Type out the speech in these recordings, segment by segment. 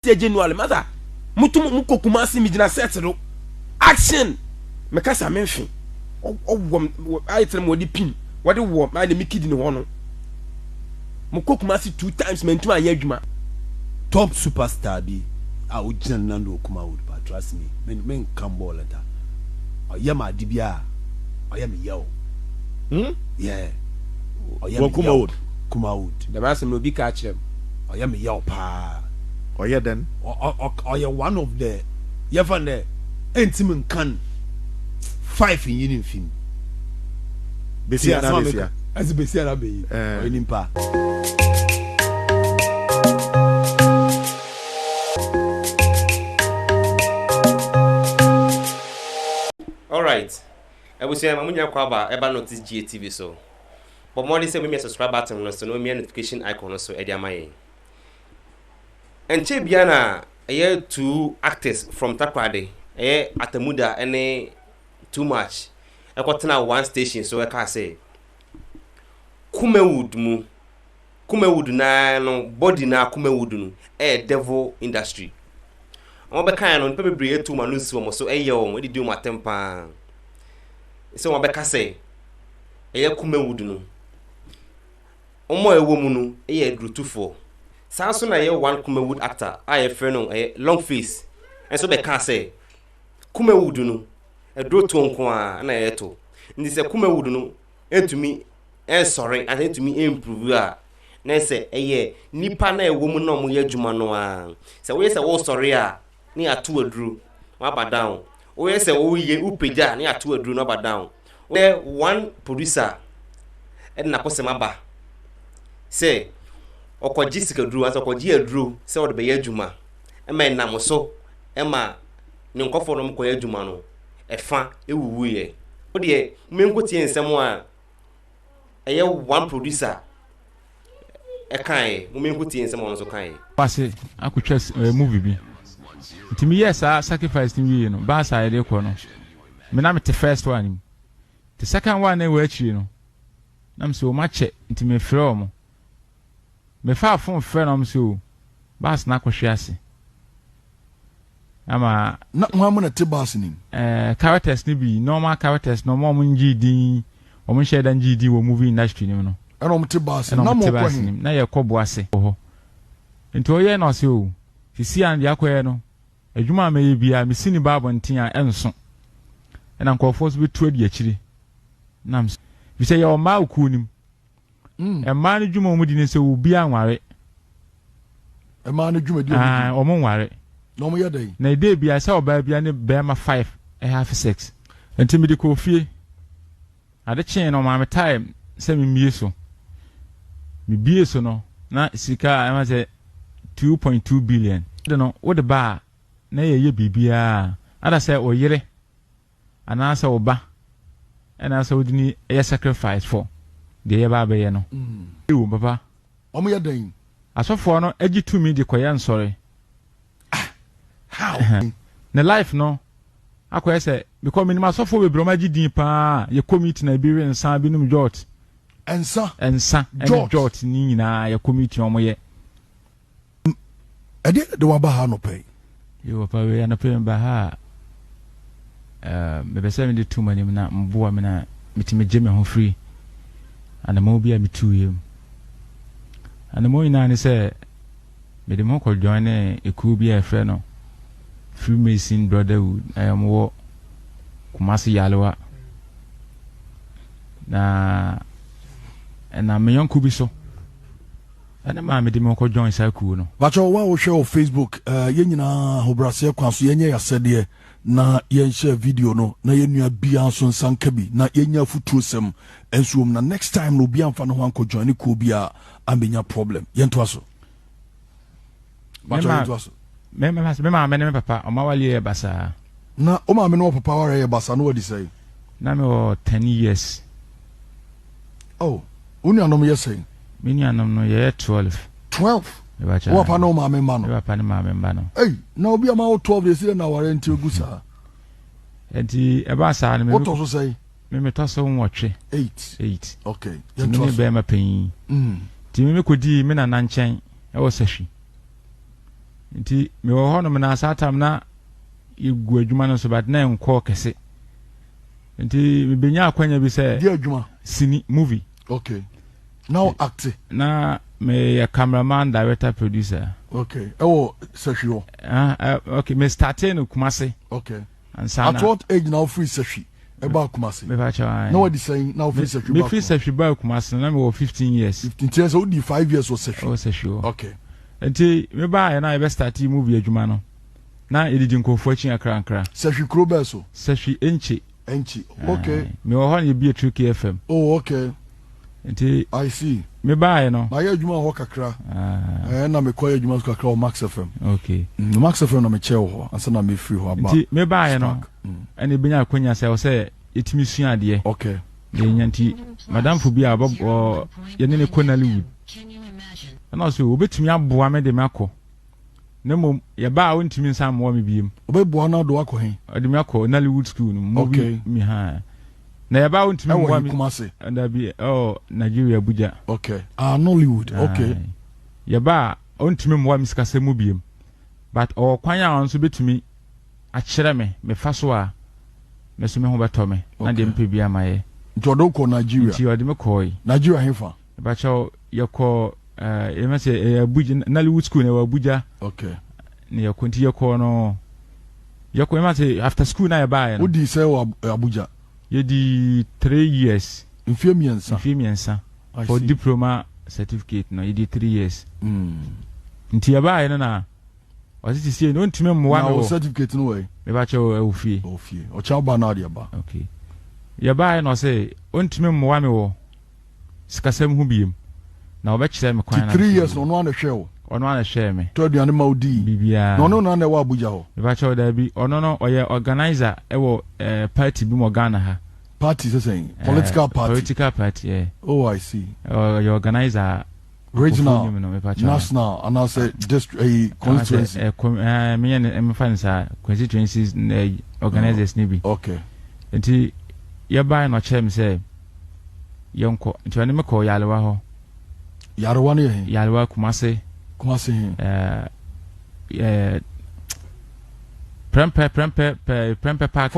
te January mother muko Kumasi mi jina settle action me kasa menfi o item wodi pin wodi wo ma de mikidi ne ho no muko Kumasi 2 times mentu anya adwuma top superstar bi a original Nando Kumawood but trust me men come ball later oyama dibia oyama yo yeah oyama Kumawood the master no bi ka chem oyama yo pa oye then oye one of the yefan the intimate can 5 in union film besia na besia as besia na be onimpa all right I will say mamunya kwaba eba notice GTV so but more say me subscribe button no so no me notification icon no so e dia maye enche bia na e 2 actors from Takrade Atamuda ene too much e kwotena one station so e ka say Kumawood na no body na Kumawood no devil industry won be kan no pe bebre etu ma no si wo so eye wo di ma tempa so won be ka say Kumawood no omo ewo mu no drutufo sanso na one Kumawood actor I friend no long face and so be ka say Kumawood no drotu nko a na yeto ndi se Kumawood no entumi sorry and entumi improve a na se nipa na ewo mu no mo yadwuma no a se we se wo sorry a ni atu aduru wa ba down we se wo ye upeja ni atu aduru no ba down we one producer na posema ba say okoji sikaduru as okoji aduru se wo de be yadwuma e ma nam so e ma ni nkofo no mko yadwuma no efa ewuwu ye o de menkotie nsem a one producer kai menkotie nsem no so kai pase akutwa movie bi ntimi yes sacrifice ni wi no ba sa yede ko no me na me the first one the second one na we achiri no na me so ma che ntimi frɛ o me fa phone frɛ no me so bas na kohwe ase ama na nwa na te bas ni characters ni bi normal characters no mo ngidi o mo share dan ngidi wo movie industry ni no ana mo te bas na mo kwa hin na ye kobo ase ho nti o ye na ase o sisi an dia koye no adwuma ma ye bia me sini babo ntia enso na nkofo so betu adi akiri nam bi se ye o ma ukunim ma no dwuma mu di ne se obi anware ma no dwuma di o mo nware no mo yedai na ide bia se oba bia ne be ma 5 half 6 enti me di ko fie ade chen no ma me time se me mie so me bie so no na sika am say 2.2 billion de no wo de ba na ye bibia ada say oyire ana say oba ana say odini ye sacrifice for de ye ba be ye no ewo papa omo ye dan asofo no agi to me de koye nsore how na life no akoye say because minima asofo be broma gi din pa ye committee na bi we nsa bi num jot ensa jot ni nyina ye committee omo ye ade de wa ba ha no pay yo pa we na pay ba ha me be say me de too many na mboa me na mitime je me ho free ana mo bia me tu yem ana mo ina ni say me de mo ko join e ku bia frɛ no Freemason Brotherhood wo Kumasi yalewa na me yonku bi so ana ma me de mo ko join sa ku no bacho wa wo hwe o Facebook ye nyina hobrase kwa so ye nya yasede na ye share video no na ye nua bia so nsanka bi na ye nya futuo sem ensuom na next time no bia mfa no ho anko join ku bia ambenya problem ye nto aso bacho ye nto aso me papa o ma wali e basa na o ma me no papa ware e basa no wadi say na me o 10 years oh uni anom ye say me ni anom no ye 12 wo pa no ma me ma no papa ni ma me ba no na obi ama o 12 dey say na ware nti ogusa enti e ba sa me what to say me to so nwotwe 8 okay ye to be ma pen ti me ko di me na nchen e wo sahwi nti me wo ho no me na asatam na yegu adwuma no so but na enko kese nti me benya akwanya bi say di adwuma sini movie. Okay, now act na me a cameraman, director, producer. Okay, Seshi. Okay, me starting no Kumasi. Okay, and sana at what age now free Seshi about Kumasi? Me bacha no what is saying now free Seshi. Me free Seshi about Kumasi na me wo 15 years. 15 years old, 5 years or Seshi. Oh Seshi. Okay, enti me ba na be start movie adwuma no na edidi nkofo achi akra nkra Seshi Krobeso Seshi enchi okay, me wo ho na be Tricky FM. Oh okay, enti I see. Me ba no my adwuma ho kakra na me koy adwuma kakra o Max FM. Okay, Max FM na me che ho ansa na me free ho aba enti me ba no ene benya akonya se etimi sua de. Okay, ye nyanti madam fu bi abo ye ne Kumawood na so obetumi aboa me de makọ na mom ye ba wontimi nsa mo me biem obeboa na do akọ hen de me akọ Kumawood school no mo bi mi ha na ye ba wontimi mo me Kumasi and bi Nigeria Abuja. Okay, Nollywood. Okay, ye ba wontimi mo me sikase mo biem but kwan a onso betumi a kire me fa so a me so me ho beto me na de mpe bia maye Jodo ko Nigeria. Ti ode me koi Nigeria hefa. Ba chaw ye ko e ma se Abuja Nollywood school na Abuja. Okay. Ne ye ko nti ye ko no ye ko e ma se after school na ye ba ye no. Odi se Abuja. Ye di 3 years. Infiemiensa. For diploma certificate no ye di 3 years. Nti ye ba ye no na o si sie no ntime mwa no certificate no way. Me ba chaw ofie. O chaw ba na de ba. Okay. Ye ba ye no say ontime mwa me wo sikasem hu biem na obekire me kwan na 3 years no na hwe wo ono na hwe me to aduane ma odi bibia no na wa Abuja ho me ba chaw da bi ono no oye organizer e wo party bi mo Ghana ha party saying political party yeah. Oh I see. You organizer regional national and I say district constituency me and fansa constituencies organizers ni bi. Okay, enti ye ba no chem say yonko nti wani me ko yalewa ho yarewa ne he yalewa Kumasi prempe park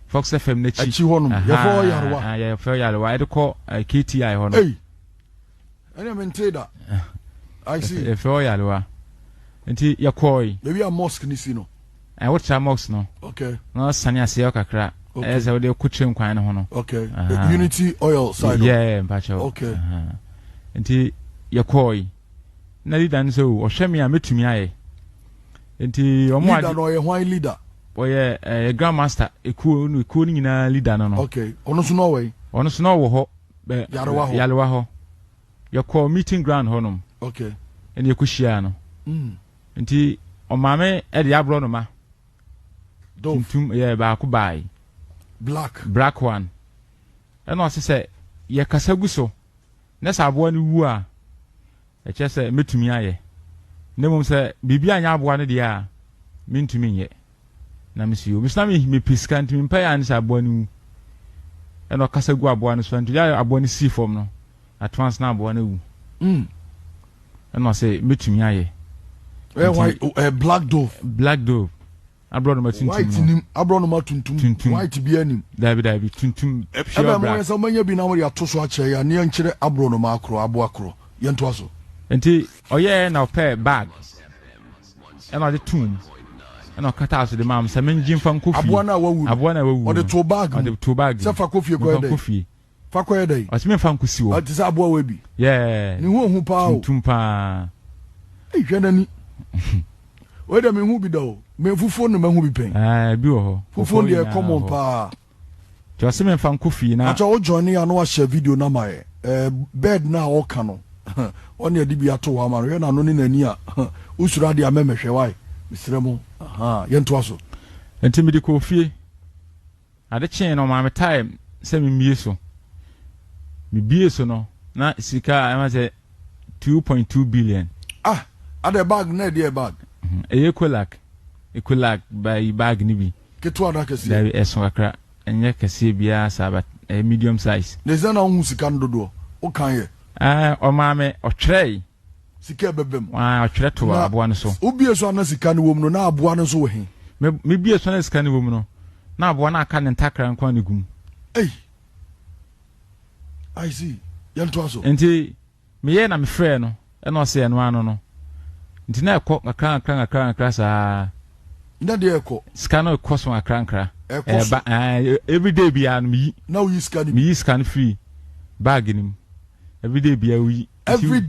Fox FM ne chi achi honum ye fo yarewa ye fo yalewa e ko KTI ho no ene menteda I see ye fo yalewa nti ye koi maybe a mosque ni si no what cha mosque no. Okay, no sani ase kakra as we dey kutrim kwan ho no. Okay, Unity Oil side. Yeah, mpacho. Okay, nti ye koi na leader nso o hwe me a metumi aye nti omo leader no ye hwan leader oye grandmaster ekuo ni nyina leader no. Okay, ono so no way ono so no wo ho yalewa ho ye call meeting ground ho no. Okay, ene ye kuhia no nti o mame e de abro no ma tuntum ye ba ko bai black one ene o se ye kasagu so na sabo ni wu a e che se metumi aye ne mum se bibia anya abo ne de a mentumi nye na misiyo misnami me piskanti me mpa ya ni sabo ni wu ene o kasagu abo ne so ntu ya abo ne si form no advance na abo ne wu ene o se metumi aye black dove abro no matuntum white nim abro no matuntum white bi anim dabi tuntum pure black eba mo manya bi na mo ya to so ache ya ne nkire abro no makro abo akro ye nto aso enti oye na pair bag ena de tum ena kata aso de mam se menjin fan kofi abo na wawu o de to bag se fa kofi ko dey fa ko dey o se men fan kosi wo o ti sa abo wa bi yeah ni hu pa o tum pa hwenani we da me hu bi do me fufu no me hu bi pen bi wo ho fufu de common pa jo se men fan kofi na acha o join ya no wa share video na mai bed na o ka no on ye di bi ato wa ma no na no ni nani a usura de amemehwe wai misremo ye nto aso enti mi di ko fie ade chen no ma me time se mi mie so mi bie so no na sika am say 2.2 billion ade bag na de bag equalac by bag ni bi keto ada kesi da eso kakra enye kesi bia sabat medium size ne zana hu sika ndodo o kan ye o ma me o trey sika bebem wa twere to aboa no so obie so ana sika no wom no na aboa no so wo he me bie so na sika no wom no na aboa na aka ne ntakra nkwa ne gum I see yanto aso enti me ye na me frɛ no e no se no ano no enti na ekɔ akra sa na de ekɔ sika no ekɔ so akra every day bia no me now you scan me scan free bag nim every day bia we every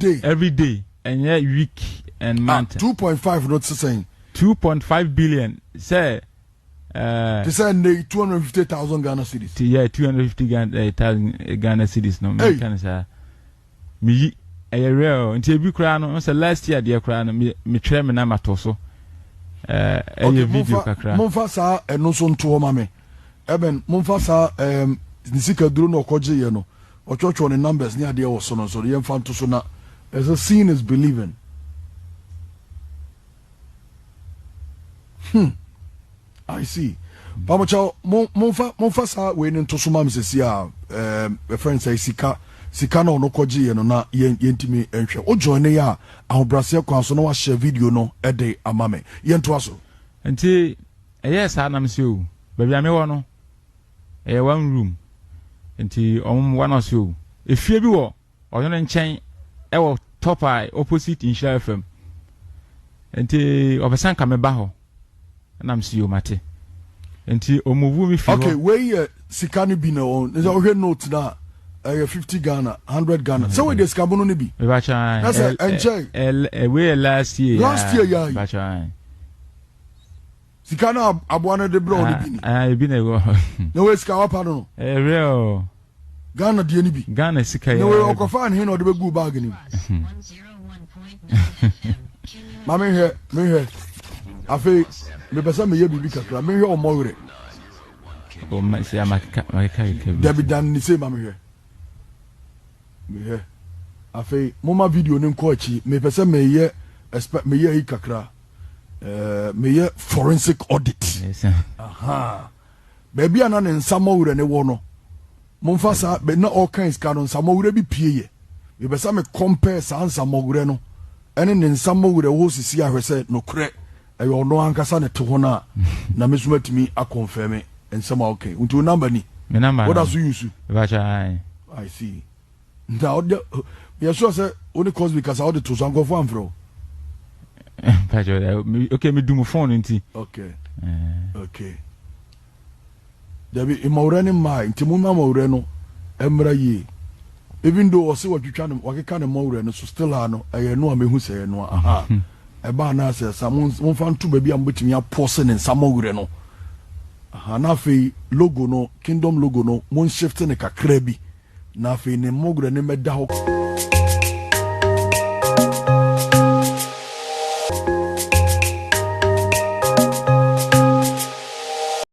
day and yeah week and month 2.5 not saying 2.5 billion say they say 250,000 Ghana cedis yeah 250,000 Ghana cedis no me can say me real until bi kra no say last year dey kra no me twere me na mato so video kakra monfa sa eno so nto ma me eben monfa sa nisika duro no okoje ye no ochocho ne numbers ni ade wo so no so ye mfa nto so na as a seeing is believing I see pamocha monfa sa we ni nto so ma me sesi a friend say sika na ono koje ye no na yentimi enhwe o join ya ahobrase kwa so na wa share video no e de amame yento aso enti yes anam se o ba bia me wo no one room enti one of so efie bi wo oyo no nchen e wo top eye opposite Insha FM enti obesan ka me ba ho anam se o mate enti o move me fi okay we sika ni bi na on is o hwe note na 50 Ghana, 100 Ghana. So we discuss no bi. That's enjoy. We last year. Yeah. Bacha. Sikana abuana de bro ni bi. Bi na go. No we ska wapa no. Real. Ghana de ni bi. Ghana sika ya. No we okofa an he no de begu bag ni. Mama me afi me pesa me ye bibi kakra. Me hwe o mowre. O ma se amaka David Dan ni se mama hwe. Me afi moma video ni nko achi me pese me ye expect me ye kakra me ye forensic audit yes baby ana ne nsamawure ne wo no momfa sa be na all kinds ka no nsamawure bi pie ye me pese me compare sa nsamawure no ene ne nsamawure wo sisi ahwese no kre e yo no ankasa ne te ho na na me sumatimi a confirm ensama okay unto number ni me number what does you use bacha I see now you sure say only cause because all the to so go for am fro okay me do my phone nti okay there be imawre mai nti mu mawre no emra yi even though o se watwitwa no wakeka ne mawre no so still ha no eye no amehu se no aha e ba na se samon fa nto ba bi am betimi apose ne samawre no aha na fe logo no kingdom logo no mon shift ne kakra bi na fe ne mogre ne meda ho